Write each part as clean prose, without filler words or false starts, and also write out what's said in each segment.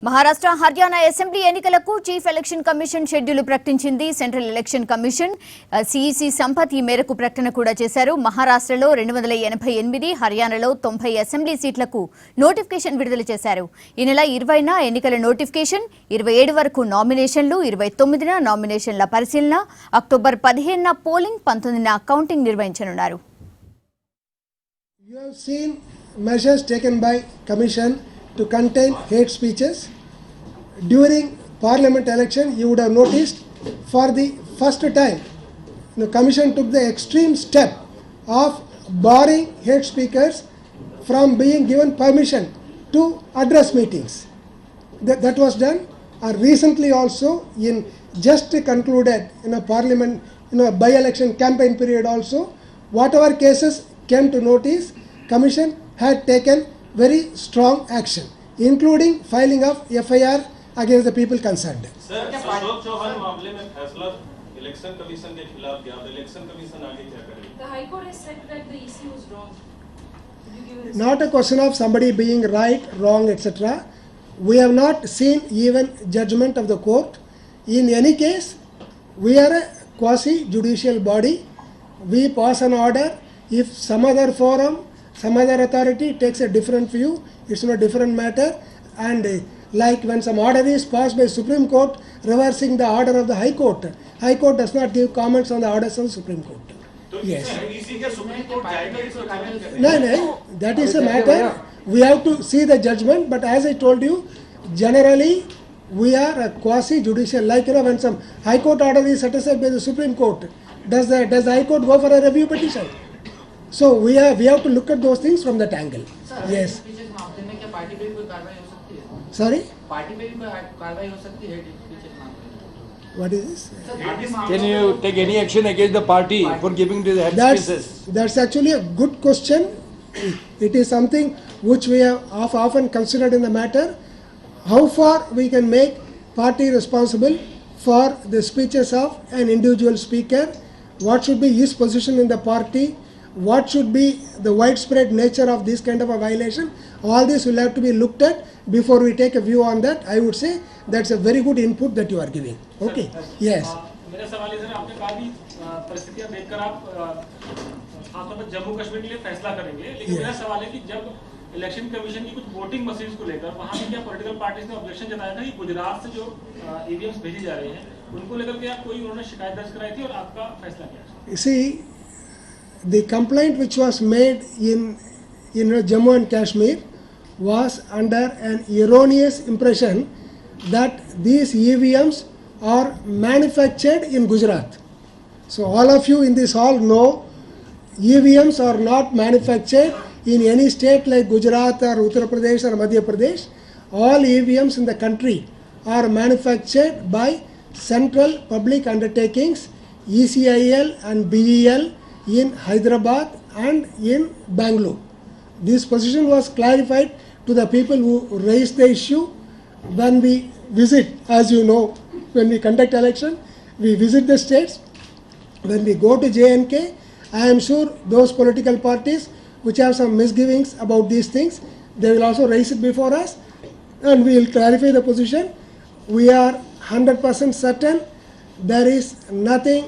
Maharashtra Haryana assembly ఎన్నికలకు chief election commission schedule ప్రకటించింది. Central election commission CEC Sampath ఈ మేరకు ప్రకటన కూడా చేశారు. మహారాష్ట్రలో 288, హర్యానాలో 90 అసెంబ్లీ సీట్లకు నోటిఫికేషన్ విడుదల చేశారు. ఈ నెల 20న ఎన్నికల నోటిఫికేషన్, 27 వరకు నామినేషన్లు, 29న నామినేషన్ల పరిశీలన, అక్టోబర్ 15న పోలింగ్, 19న కౌంటింగ్ నిర్వహించనున్నారు. You have seen measures taken by Commission to contain hate speeches. During Parliament election, you would have noticed for the first time, the Commission took the extreme step of barring hate speakers from being given permission to address meetings. That was done. Recently also, in just concluded in a Parliament, by-election campaign period also, whatever cases came to notice, Commission had taken very strong action, including filing of FIR against the people concerned. Sir, Ashok Chauhan मामले में फैसला election commission के खिलाफ दिया, तो election commission आगे क्या करेगा? The High Court has said that the EC was wrong. Not a question of somebody being right, wrong, etc. We have not seen even judgment of the court. In any case, we are a quasi-judicial body. We pass an order. If some other forum, some other authority takes a different view, it's a different matter. And like when some order is passed by Supreme Court reversing the order of the High Court does not give comments on the orders of the Supreme Court. Yes. No, that is a matter. We have to see the judgment, but as I told you, generally we are a quasi-judicial. Like when some High Court order is set aside by the Supreme Court, does the High Court go for a review petition? So we have to look at those things from that angle. Sir, yes. मामले में क्या party पे भी कोई कार्रवाई हो सकती है? Sorry? पार्टी पे भी कोई कार्रवाई हो सकती है पीछे मामले में? What is this? Can you take any action against the party for giving these head speeches? That's actually a good question. It is something which we have often considered in the matter. How far we can make party responsible for the speeches of an individual speaker? What should be his position in the party? What should be the widespread nature of this kind of a violation? All this will have to be looked at before we take a view on that. I would say that's a very good input that you are giving. Okay. Yes. मेरा सवाल है sir, आपने कहा भी परिस्थितियां देखकर आप खासतौर पर जम्मू कश्मीर के लिए फैसला करेंगे, लेकिन मेरा सवाल है कि जब इलेक्शन कमीशन की कुछ वोटिंग मशीन्स को लेकर वहां पे क्या पॉलिटिकल पार्टीज ने ऑब्जेक्शन जताया था कि गुजरात से जो ईवीएम्स भेजी जा रही हैं उनको लेकर क्या कोई उन्होंने शिकायत दर्ज कराई थी और आपका फैसला क्या है? You see, the complaint which was made in Jammu and Kashmir was under an erroneous impression that these EVMs are manufactured in Gujarat. So all of you in this hall know EVMs are not manufactured in any state like Gujarat or Uttar Pradesh or Madhya Pradesh. All EVMs in the country are manufactured by central public undertakings, ECIL and BEL, in Hyderabad and in Bangalore. This position was clarified to the people who raised the issue when we visit, as you know, when we conduct election, we visit the states. When we go to J&K, I am sure those political parties which have some misgivings about these things, they will also raise it before us and we will clarify the position. We are 100% certain there is nothing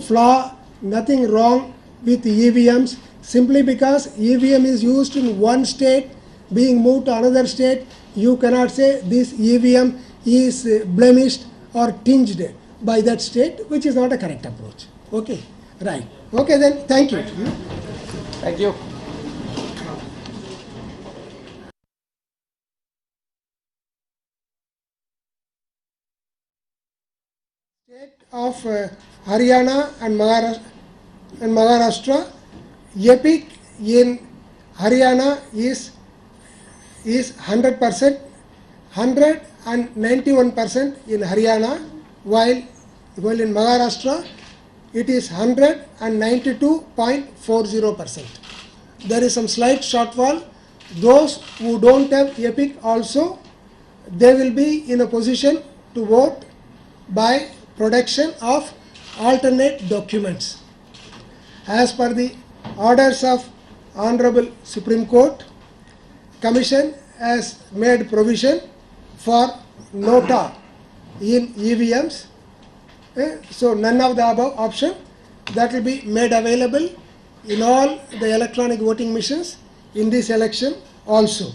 flaw, nothing wrong with EVMs, simply because EVM is used in one state being moved to another state. You cannot say this EVM is blemished or tinged by that state, which is not a correct approach. Okay, right. Okay then, thank you. Thank you. State of Haryana and Maharashtra, EPIC in Haryana is 100%, 191% in Haryana, while in Maharashtra it is 192.40%. There is some slight shortfall. Those who don't have EPIC also, they will be in a position to vote by production of alternate documents. As per the orders of Honorable Supreme Court, Commission has made provision for nota in EVMs. So none of the above option, that will be made available in all the electronic voting machines in this election also.